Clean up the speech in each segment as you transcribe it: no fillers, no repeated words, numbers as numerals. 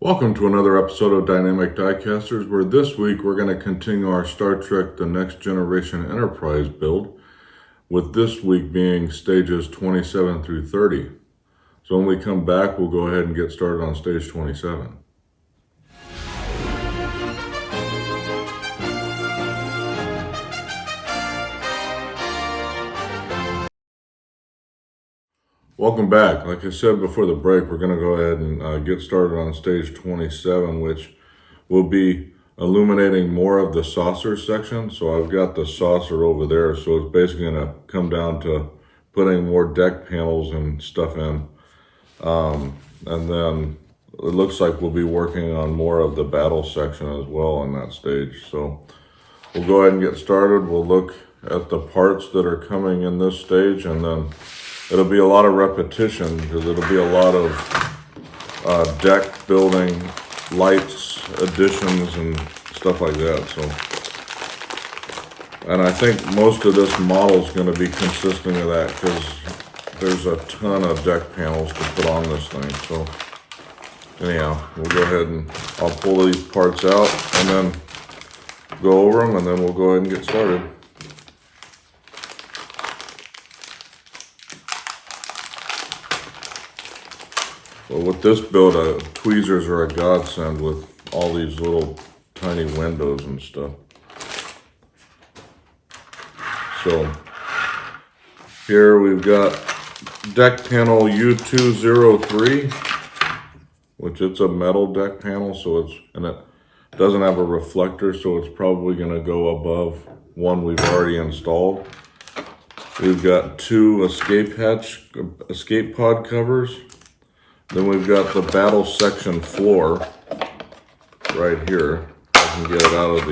Welcome to another episode of Dynamic Diecasters, where this week we're going to continue our Star Trek The Next Generation Enterprise build, with this week being stages 27 through 30. So when we come back, we'll go ahead and get started on stage 27. Welcome back. Like I said before the break, we're going to go ahead and get started on stage 27, which will be illuminating more of the saucer section. So I've got the saucer over there, so it's basically going to come down to putting more deck panels and stuff in. And then it looks like we'll be working on more of the battle section as well on that stage. So we'll go ahead and get started. We'll look at the parts that are coming in this stage, and then it'll be a lot of repetition because it'll be a lot of deck building, lights, additions, and stuff like that. So, and I think most of this model is going to be consisting of that because there's a ton of deck panels to put on this thing. So anyhow, we'll go ahead and I'll pull these parts out and then go over them, and then we'll go ahead and get started. Well, with this build, tweezers are a godsend with all these little tiny windows and stuff. So here we've got deck panel U203, which it's a metal deck panel, so and it doesn't have a reflector, so it's probably going to go above one we've already installed. We've got two escape pod covers. Then we've got the battle section floor right here. I can get it out of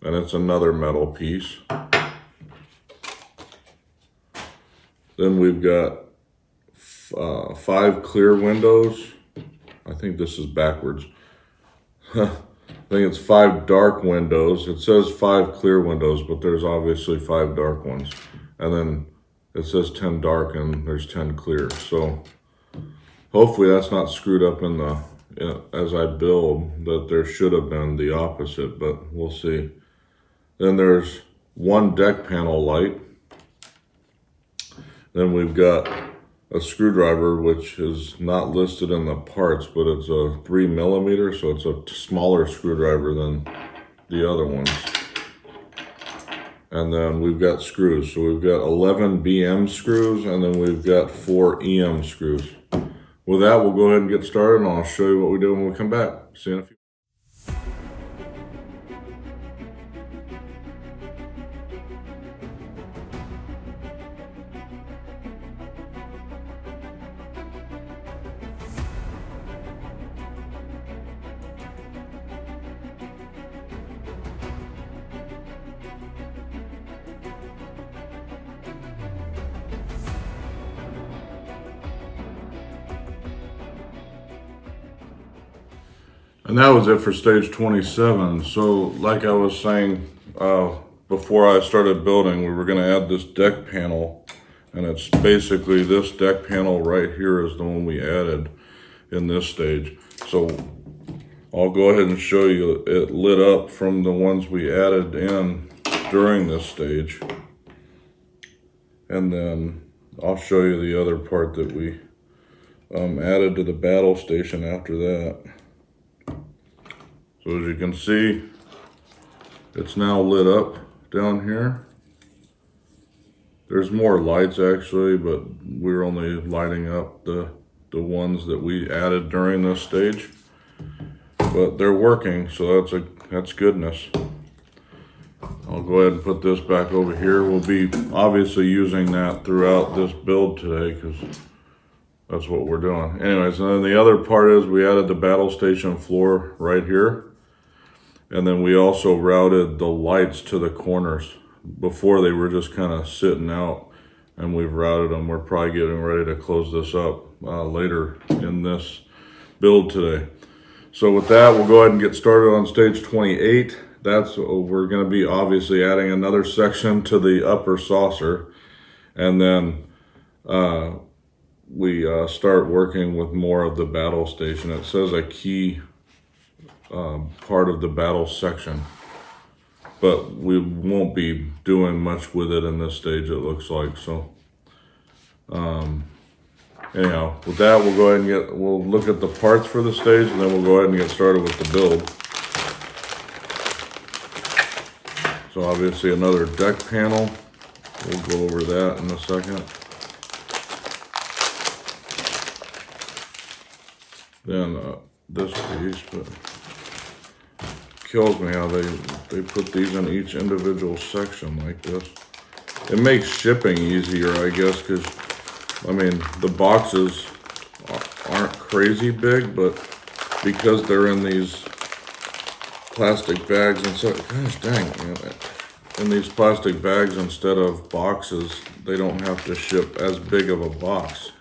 and it's another metal piece. Then we've got 5 clear windows. I think this is backwards. I think it's 5 dark windows. It says 5 clear windows, but there's obviously 5 dark ones. And then it says 10 dark and there's 10 clear. So hopefully that's not screwed up as I build, that there should have been the opposite, but we'll see. Then there's 1 deck panel light. Then we've got a screwdriver, which is not listed in the parts, but it's a 3mm, so it's a smaller screwdriver than the other ones. And then we've got screws. So we've got 11 BM screws, and then we've got 4 EM screws. With that, we'll go ahead and get started, and I'll show you what we do when we come back. See you in a few. And that was it for stage 27. So like I was saying before I started building, we were going to add this deck panel, and it's basically this deck panel right here is the one we added in this stage. So I'll go ahead and show you it lit up from the ones we added in during this stage, and then I'll show you the other part that we added to the battle station after that. So as you can see, it's now lit up down here. There's more lights actually, but we're only lighting up the ones that we added during this stage. But they're working, so that's goodness. I'll go ahead and put this back over here. We'll be obviously using that throughout this build today because that's what we're doing. Anyways, and then the other part is we added the battle station floor right here. And then we also routed the lights to the corners. Before they were just kind of sitting out, and we've routed them. We're probably getting ready to close this up later in this build today. So with that, we'll go ahead and get started on stage 28. We're going to be obviously adding another section to the upper saucer. And then we start working with more of the battle station. It says a key part of the battle section, but we won't be doing much with it in this stage, it looks like. So anyhow, with that, we'll go ahead and we'll look at the parts for the stage, and then we'll go ahead and get started with the build. So obviously another deck panel. We'll go over that in a second. Then this piece, but kills me how they put these in each individual section like this. It makes shipping easier, I guess, because I mean the boxes aren't crazy big, but because they're in these plastic bags and so, gosh dang, man, in these plastic bags instead of boxes, they don't have to ship as big of a box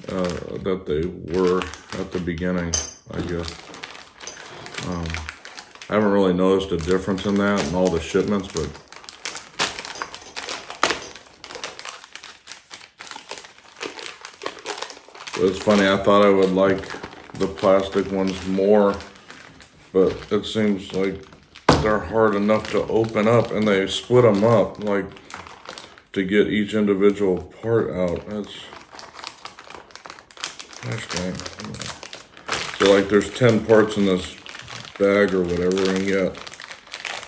that they were at the beginning, I guess. I haven't really noticed a difference in that in all the shipments, but it's funny, I thought I would like the plastic ones more, but it seems like they're hard enough to open up, and they split them up like to get each individual part out. That's, gosh dang. So like there's 10 parts in this bag or whatever, and yet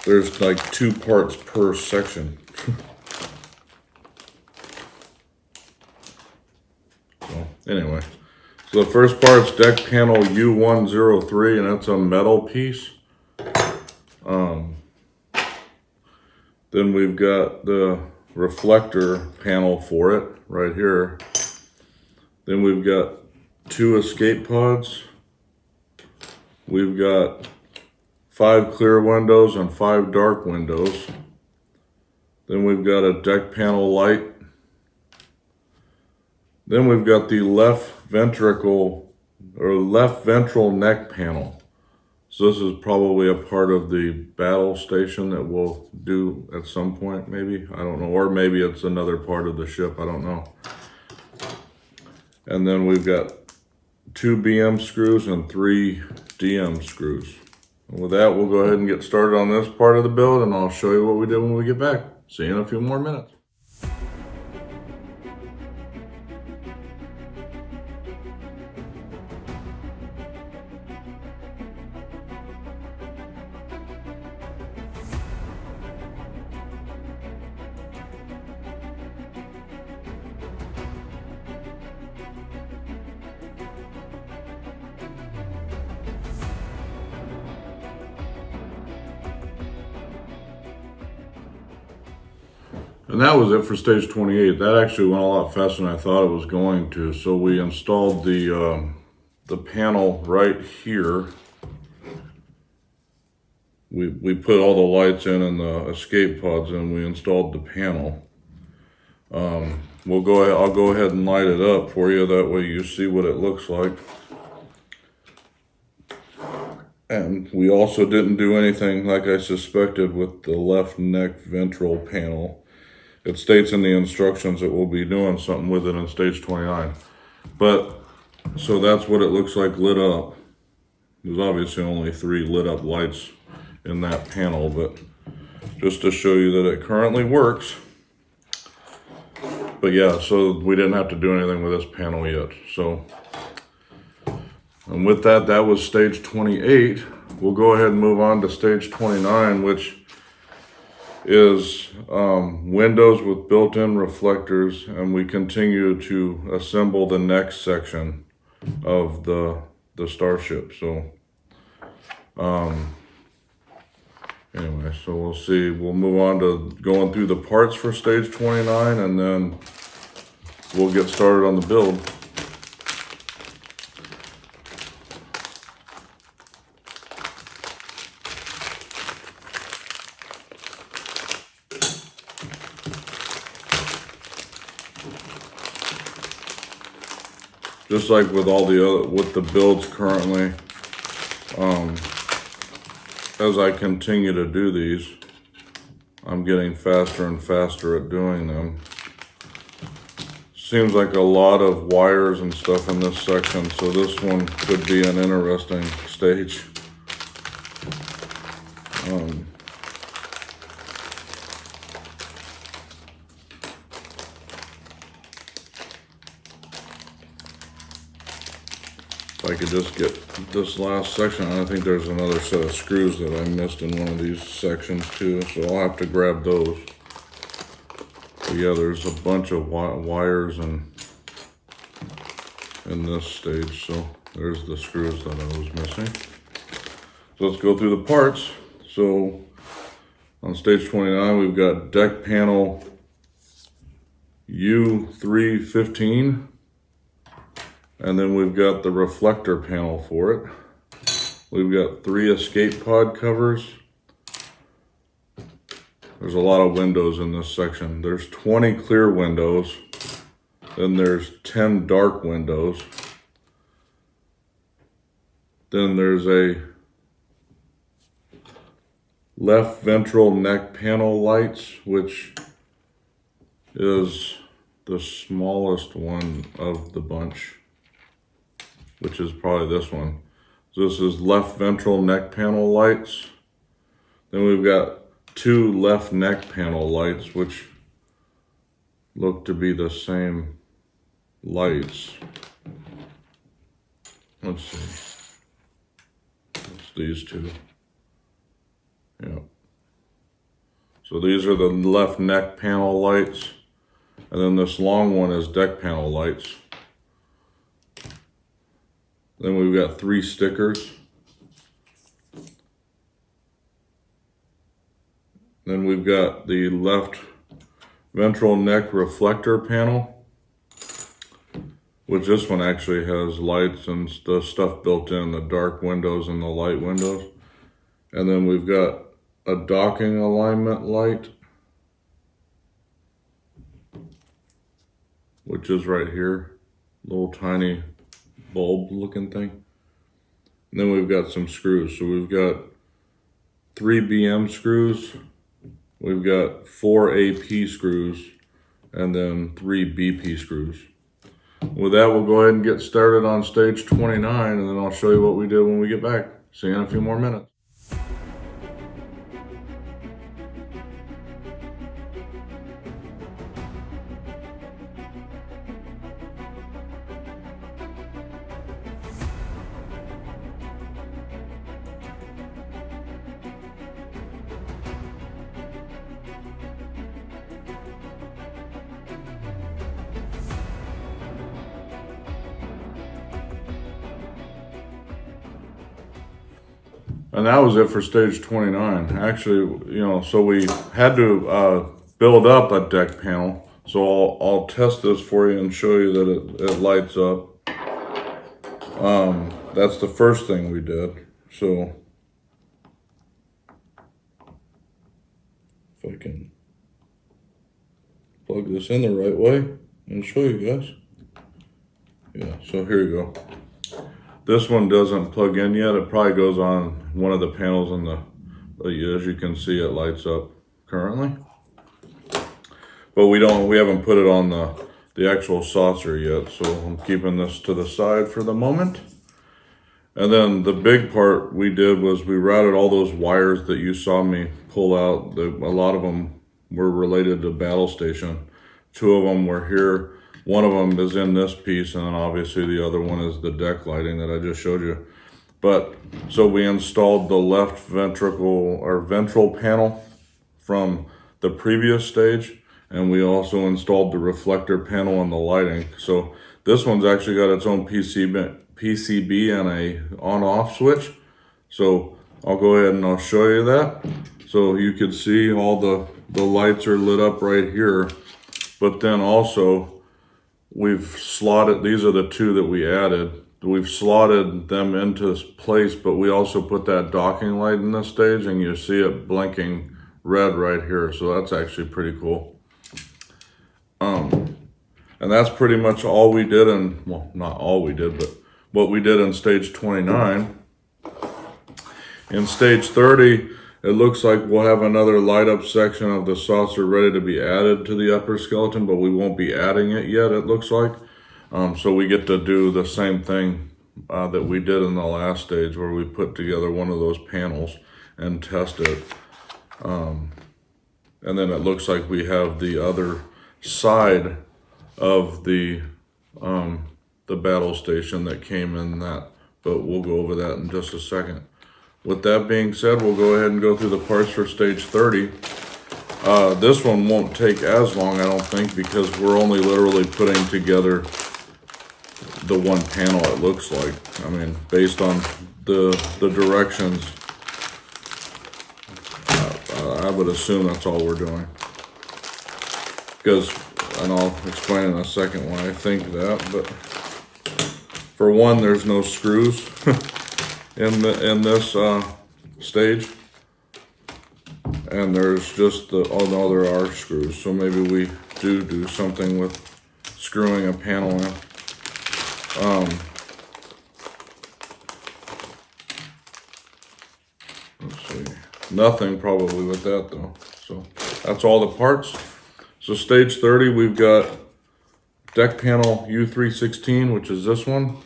there's like 2 parts per section. So anyway, so the first part's deck panel U103, and it's a metal piece. Then we've got the reflector panel for it right here. Then we've got 2 escape pods. We've got 5 clear windows and 5 dark windows. Then we've got a deck panel light. Then we've got the left ventral neck panel. So this is probably a part of the battle station that we'll do at some point, maybe. I don't know. Or maybe it's another part of the ship. I don't know. And then we've got 2 BM screws and 3 DM screws. And with that, we'll go ahead and get started on this part of the build, and I'll show you what we did when we get back. See you in a few more minutes. And that was it for stage 28. That actually went a lot faster than I thought it was going to. So we installed the panel right here. We put all the lights in and the escape pods in. We installed the panel. I'll go ahead and light it up for you. That way you see what it looks like. And we also didn't do anything like I suspected with the left neck ventral panel. It states in the instructions that we'll be doing something with it in stage 29. But, so that's what it looks like lit up. There's obviously only 3 lit up lights in that panel, but just to show you that it currently works. But yeah, so we didn't have to do anything with this panel yet. So, and with that, that was stage 28. We'll go ahead and move on to stage 29, which is windows with built-in reflectors, and we continue to assemble the next section of the starship. So anyway, so we'll see. We'll move on to going through the parts for stage 29, and then we'll get started on the build. Just like with all with the builds currently, as I continue to do these, I'm getting faster and faster at doing them. seems like a lot of wires and stuff in this section, so this one could be an interesting stage. If I could just get this last section, I think there's another set of screws that I missed in one of these sections too, so I'll have to grab those. But yeah, there's a bunch of wires in this stage, so there's the screws that I was missing. So let's go through the parts. So on stage 29, we've got deck panel U315. And then we've got the reflector panel for it. We've got 3 escape pod covers. There's a lot of windows in this section. There's 20 clear windows. Then there's 10 dark windows. Then there's a left ventral neck panel lights, which is the smallest one of the bunch, which is probably this one. So this is left ventral neck panel lights. Then we've got 2 left neck panel lights, which look to be the same lights. Let's see. It's these 2. Yeah. So these are the left neck panel lights. And then this long one is deck panel lights. Then we've got 3 stickers. Then we've got the left ventral neck reflector panel, which this one actually has lights and the stuff built in, the dark windows and the light windows. And then we've got a docking alignment light, which is right here, little tiny bulb looking thing. And then we've got some screws. So we've got 3 BM screws, we've got 4 AP screws, and then 3 BP screws. With that, we'll go ahead and get started on stage 29, and then I'll show you what we did when we get back. See you in a few more minutes. And that was it for stage 29. Actually, you know, so we had to build up a deck panel. So I'll test this for you and show you that it lights up. That's the first thing we did. So if I can plug this in the right way and show you guys. Yeah, so here you go. This one doesn't plug in yet. It probably goes on one of the panels in the, as you can see, it lights up currently. But we haven't put it on the actual saucer yet, so I'm keeping this to the side for the moment. And then the big part we did was we routed all those wires that you saw me pull out. A lot of them were related to Battle Station. 2 of them were here. One of them is in this piece, and then obviously the other one is the deck lighting that I just showed you. But, so we installed the left ventral panel from the previous stage, and we also installed the reflector panel on the lighting. So this one's actually got its own PCB and a on-off switch. So I'll go ahead and I'll show you that. So you can see all the lights are lit up right here, but then also, we've slotted, these are the 2 that we added. We've slotted them into place, but we also put that docking light in this stage, and you see it blinking red right here. So that's actually pretty cool. And that's pretty much all we did well, not all we did, but what we did in stage 29. In stage 30, it looks like we'll have another light up section of the saucer ready to be added to the upper skeleton, but we won't be adding it yet, it looks like. So we get to do the same thing that we did in the last stage, where we put together one of those panels and test it. And then it looks like we have the other side of the battle station that came in that, but we'll go over that in just a second. With that being said, we'll go ahead and go through the parts for stage 30. This one won't take as long, I don't think, because we're only literally putting together the one panel, it looks like. I mean, based on the directions, I would assume that's all we're doing. Because, and I'll explain in a second why I think that, but for one, there's no screws in this stage, and there's just oh no, there are screws, so maybe we do something with screwing a panel in. Let's see, nothing probably with that though. So that's all the parts. So stage 30, we've got deck panel U316, which is this one.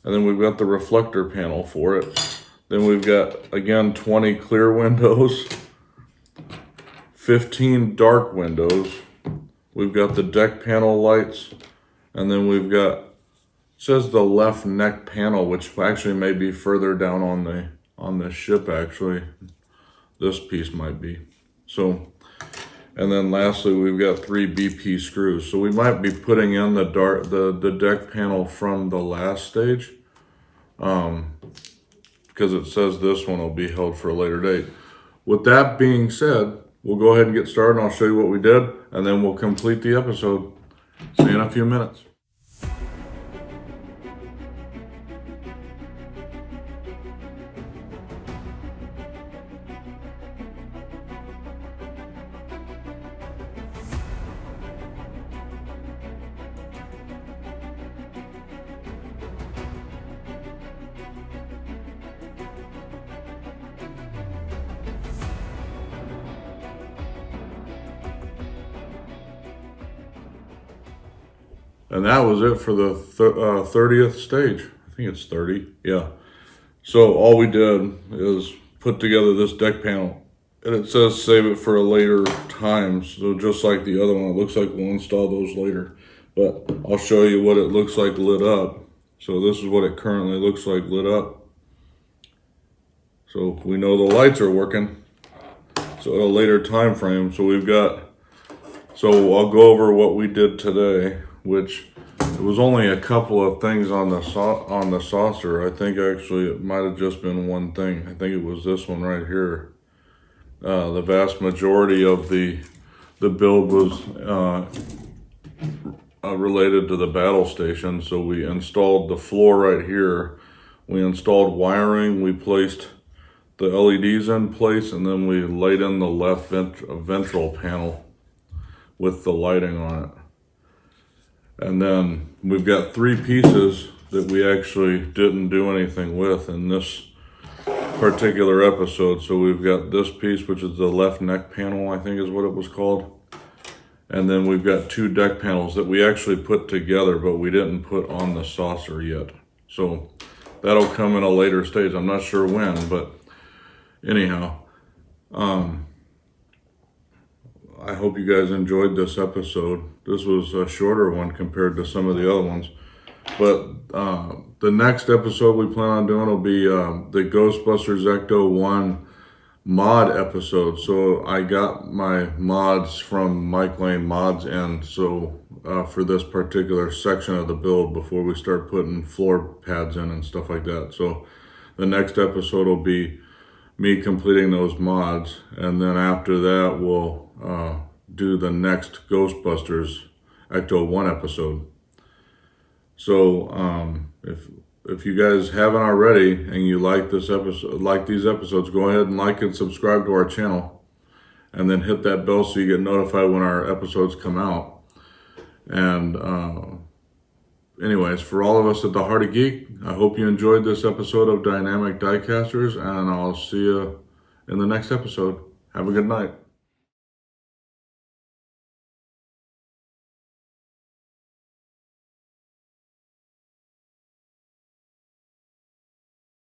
And then we've got the reflector panel for it. Then we've got, again, 20 clear windows, 15 dark windows. We've got the deck panel lights. And then we've got, it says the left neck panel, which actually may be further down on the ship, actually. This piece might be. So, and then lastly, we've got 3 BP screws. So we might be putting in the deck panel from the last stage, because it says this one will be held for a later date. With that being said, we'll go ahead and get started, and I'll show you what we did, and then we'll complete the episode. See you in a few minutes. And that was it for the 30th stage. I think it's 30, yeah. So all we did is put together this deck panel. And it says save it for a later time. So just like the other one, it looks like we'll install those later. But I'll show you what it looks like lit up. So this is what it currently looks like lit up. So we know the lights are working. So at a later time frame. So we've got, so I'll go over what we did today, which it was only a couple of things on the saucer. I think actually it might have just been one thing. I think it was this one right here. The vast majority of the build was related to the battle station. So we installed the floor right here. We installed wiring. We placed the LEDs in place, and then we laid in the left ventral panel with the lighting on it. And then we've got 3 pieces that we actually didn't do anything with in this particular episode. So we've got this piece, which is the left neck panel, I think is what it was called. And then we've got 2 deck panels that we actually put together, but we didn't put on the saucer yet. So that'll come in a later stage. I'm not sure when, but anyhow, I hope you guys enjoyed this episode. This was a shorter one compared to some of the other ones. But the next episode we plan on doing will be the Ghostbusters Ecto 1 mod episode. So I got my mods from Mike Lane Mods in, so for this particular section of the build before we start putting floor pads in and stuff like that. So the next episode will be me completing those mods, and then after that we'll do the next Ghostbusters Ecto 1 episode. So if you guys haven't already and you like this episode, like these episodes, go ahead and like and subscribe to our channel, and then hit that bell so you get notified when our episodes come out. And anyways, for all of us at the Heart of Geek, I hope you enjoyed this episode of Dynamic Diecasters, and I'll see you in the next episode. Have a good night.